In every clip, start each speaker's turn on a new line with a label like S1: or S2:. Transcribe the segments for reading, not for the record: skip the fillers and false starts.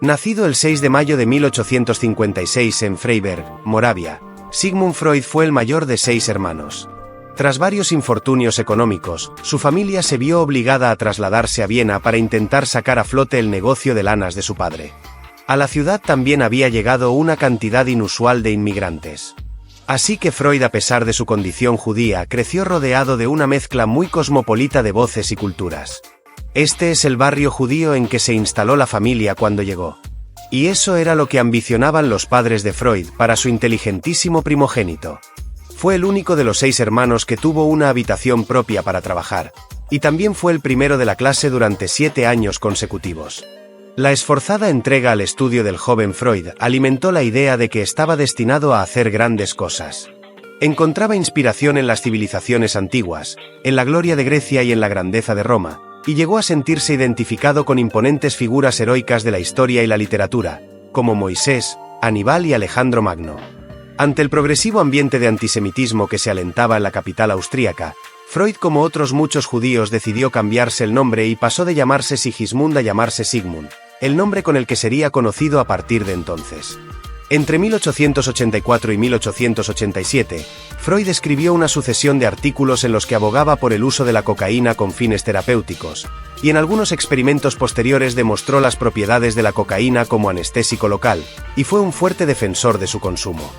S1: Nacido el 6 de mayo de 1856 en Freiberg, Moravia, Sigmund Freud fue el mayor de 6 hermanos. Tras varios infortunios económicos, su familia se vio obligada a trasladarse a Viena para intentar sacar a flote el negocio de lanas de su padre. A la ciudad también había llegado una cantidad inusual de inmigrantes. Así que Freud, a pesar de su condición judía, creció rodeado de una mezcla muy cosmopolita de voces y culturas. Este es el barrio judío en que se instaló la familia cuando llegó. Y eso era lo que ambicionaban los padres de Freud para su inteligentísimo primogénito. Fue el único de los 6 hermanos que tuvo una habitación propia para trabajar, y también fue el primero de la clase durante 7 años consecutivos. La esforzada entrega al estudio del joven Freud alimentó la idea de que estaba destinado a hacer grandes cosas. Encontraba inspiración en las civilizaciones antiguas, en la gloria de Grecia y en la grandeza de Roma, y llegó a sentirse identificado con imponentes figuras heroicas de la historia y la literatura, como Moisés, Aníbal y Alejandro Magno. Ante el progresivo ambiente de antisemitismo que se alentaba en la capital austríaca, Freud, como otros muchos judíos, decidió cambiarse el nombre y pasó de llamarse Sigismund a llamarse Sigmund, el nombre con el que sería conocido a partir de entonces. Entre 1884 y 1887, Freud escribió una sucesión de artículos en los que abogaba por el uso de la cocaína con fines terapéuticos, y en algunos experimentos posteriores demostró las propiedades de la cocaína como anestésico local, y fue un fuerte defensor de su consumo.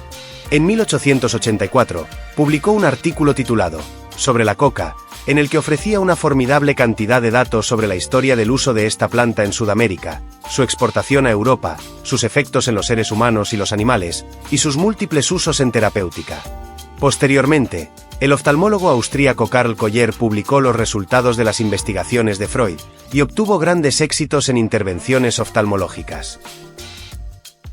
S1: En 1884, publicó un artículo titulado «Sobre la coca», en el que ofrecía una formidable cantidad de datos sobre la historia del uso de esta planta en Sudamérica, su exportación a Europa, sus efectos en los seres humanos y los animales, y sus múltiples usos en terapéutica. Posteriormente, el oftalmólogo austríaco Karl Koller publicó los resultados de las investigaciones de Freud, y obtuvo grandes éxitos en intervenciones oftalmológicas.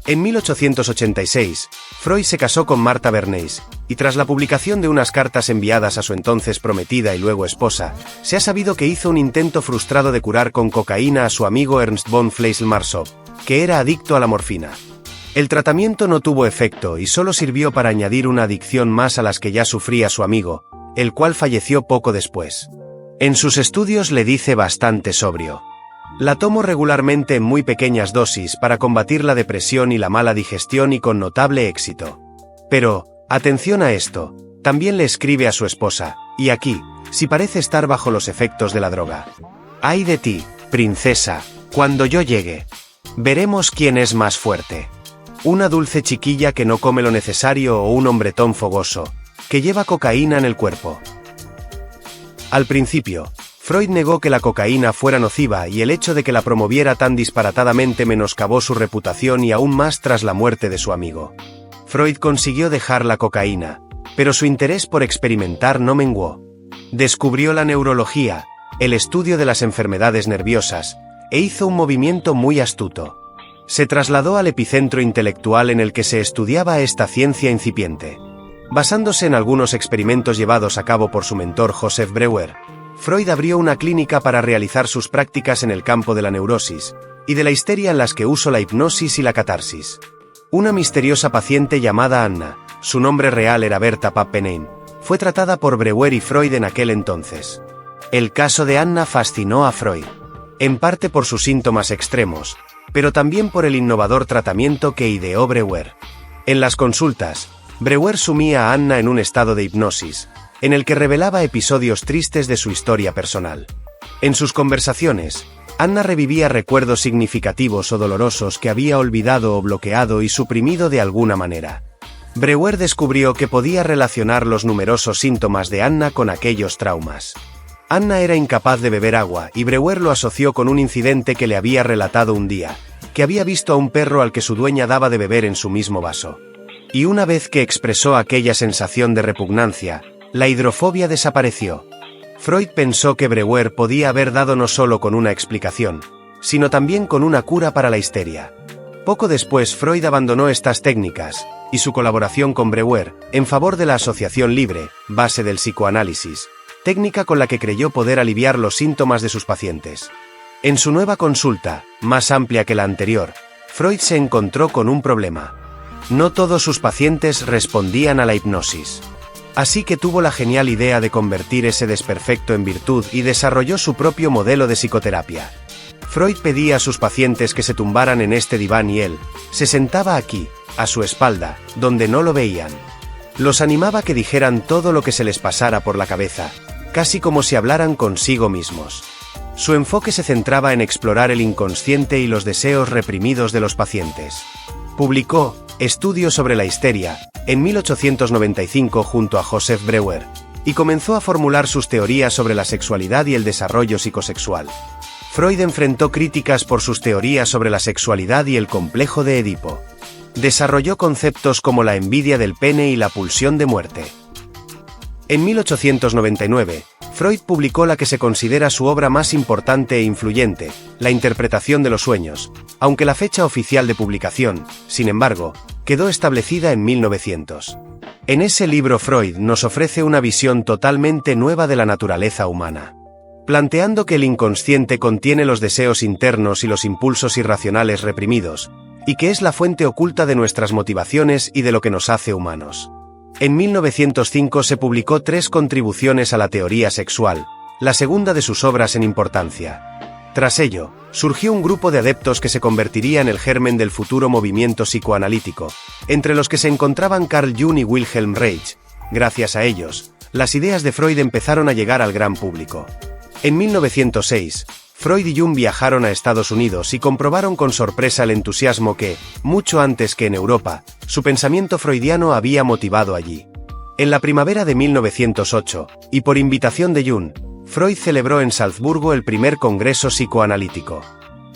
S1: En 1886, Freud se casó con Martha Bernays, y tras la publicación de unas cartas enviadas a su entonces prometida y luego esposa, se ha sabido que hizo un intento frustrado de curar con cocaína a su amigo Ernst von Fleisel-Marsow, que era adicto a la morfina. El tratamiento no tuvo efecto y solo sirvió para añadir una adicción más a las que ya sufría su amigo, el cual falleció poco después. En sus estudios le dice bastante sobrio: «La tomo regularmente en muy pequeñas dosis para combatir la depresión y la mala digestión y con notable éxito». Pero, atención a esto, también le escribe a su esposa, y aquí, si parece estar bajo los efectos de la droga: «Ay de ti, princesa, cuando yo llegue. Veremos quién es más fuerte. Una dulce chiquilla que no come lo necesario o un hombretón fogoso, que lleva cocaína en el cuerpo». Al principio, Freud negó que la cocaína fuera nociva y el hecho de que la promoviera tan disparatadamente menoscabó su reputación y aún más tras la muerte de su amigo. Freud consiguió dejar la cocaína, pero su interés por experimentar no menguó. Descubrió la neurología, el estudio de las enfermedades nerviosas, e hizo un movimiento muy astuto. Se trasladó al epicentro intelectual en el que se estudiaba esta ciencia incipiente. Basándose en algunos experimentos llevados a cabo por su mentor Joseph Breuer, Freud abrió una clínica para realizar sus prácticas en el campo de la neurosis y de la histeria, en las que usó la hipnosis y la catarsis. Una misteriosa paciente llamada Anna, su nombre real era Berta Pappenheim, fue tratada por Breuer y Freud en aquel entonces. El caso de Anna fascinó a Freud, en parte por sus síntomas extremos, pero también por el innovador tratamiento que ideó Breuer. En las consultas, Breuer sumía a Anna en un estado de hipnosis, en el que revelaba episodios tristes de su historia personal. En sus conversaciones, Anna revivía recuerdos significativos o dolorosos que había olvidado o bloqueado y suprimido de alguna manera. Breuer descubrió que podía relacionar los numerosos síntomas de Anna con aquellos traumas. Anna era incapaz de beber agua y Breuer lo asoció con un incidente que le había relatado un día, que había visto a un perro al que su dueña daba de beber en su mismo vaso. Y una vez que expresó aquella sensación de repugnancia, la hidrofobia desapareció. Freud pensó que Breuer podía haber dado no solo con una explicación, sino también con una cura para la histeria. Poco después Freud abandonó estas técnicas, y su colaboración con Breuer, en favor de la asociación libre, base del psicoanálisis, técnica con la que creyó poder aliviar los síntomas de sus pacientes. En su nueva consulta, más amplia que la anterior, Freud se encontró con un problema. No todos sus pacientes respondían a la hipnosis. Así que tuvo la genial idea de convertir ese desperfecto en virtud y desarrolló su propio modelo de psicoterapia. Freud pedía a sus pacientes que se tumbaran en este diván y él se sentaba aquí, a su espalda, donde no lo veían. Los animaba a que dijeran todo lo que se les pasara por la cabeza, casi como si hablaran consigo mismos. Su enfoque se centraba en explorar el inconsciente y los deseos reprimidos de los pacientes. Publicó Estudios sobre la histeria en 1895 junto a Joseph Breuer, y comenzó a formular sus teorías sobre la sexualidad y el desarrollo psicosexual. Freud enfrentó críticas por sus teorías sobre la sexualidad y el complejo de Edipo. Desarrolló conceptos como la envidia del pene y la pulsión de muerte. En 1899, Freud publicó la que se considera su obra más importante e influyente, La interpretación de los sueños, aunque la fecha oficial de publicación, sin embargo, quedó establecida en 1900. En ese libro Freud nos ofrece una visión totalmente nueva de la naturaleza humana, planteando que el inconsciente contiene los deseos internos y los impulsos irracionales reprimidos, y que es la fuente oculta de nuestras motivaciones y de lo que nos hace humanos. En 1905 se publicó 3 contribuciones a la teoría sexual, la segunda de sus obras en importancia. Tras ello, surgió un grupo de adeptos que se convertiría en el germen del futuro movimiento psicoanalítico, entre los que se encontraban Carl Jung y Wilhelm Reich. Gracias a ellos, las ideas de Freud empezaron a llegar al gran público. En 1906, Freud y Jung viajaron a Estados Unidos y comprobaron con sorpresa el entusiasmo que, mucho antes que en Europa, su pensamiento freudiano había motivado allí. En la primavera de 1908, y por invitación de Jung, Freud celebró en Salzburgo el primer congreso psicoanalítico.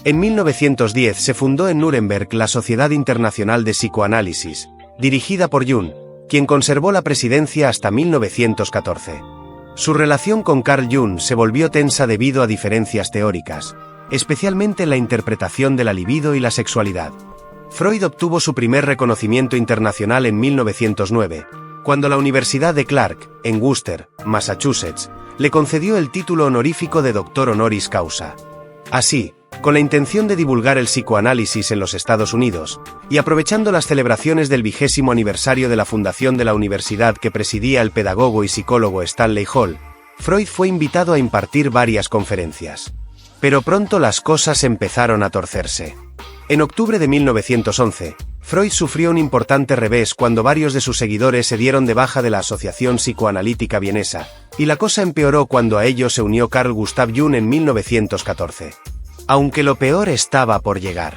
S1: En 1910 se fundó en Nuremberg la Sociedad Internacional de Psicoanálisis, dirigida por Jung, quien conservó la presidencia hasta 1914. Su relación con Carl Jung se volvió tensa debido a diferencias teóricas, especialmente en la interpretación de la libido y la sexualidad. Freud obtuvo su primer reconocimiento internacional en 1909, cuando la Universidad de Clark, en Worcester, Massachusetts, le concedió el título honorífico de doctor honoris causa. Así, con la intención de divulgar el psicoanálisis en los Estados Unidos, y aprovechando las celebraciones del 20º aniversario de la fundación de la universidad que presidía el pedagogo y psicólogo Stanley Hall, Freud fue invitado a impartir varias conferencias. Pero pronto las cosas empezaron a torcerse. En octubre de 1911, Freud sufrió un importante revés cuando varios de sus seguidores se dieron de baja de la Asociación Psicoanalítica Vienesa, y la cosa empeoró cuando a ello se unió Carl Gustav Jung en 1914. Aunque lo peor estaba por llegar.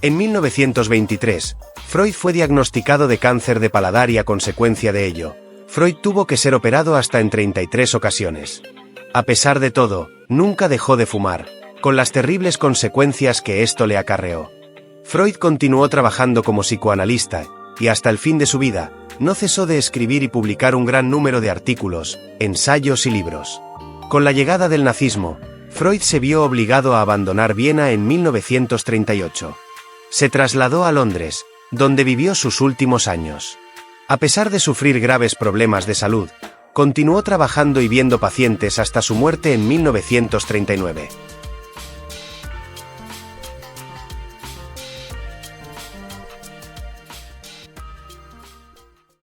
S1: En 1923, Freud fue diagnosticado de cáncer de paladar y a consecuencia de ello, Freud tuvo que ser operado hasta en 33 ocasiones. A pesar de todo, nunca dejó de fumar, con las terribles consecuencias que esto le acarreó. Freud continuó trabajando como psicoanalista, y hasta el fin de su vida, no cesó de escribir y publicar un gran número de artículos, ensayos y libros. Con la llegada del nazismo, Freud se vio obligado a abandonar Viena en 1938. Se trasladó a Londres, donde vivió sus últimos años. A pesar de sufrir graves problemas de salud, continuó trabajando y viendo pacientes hasta su muerte en 1939.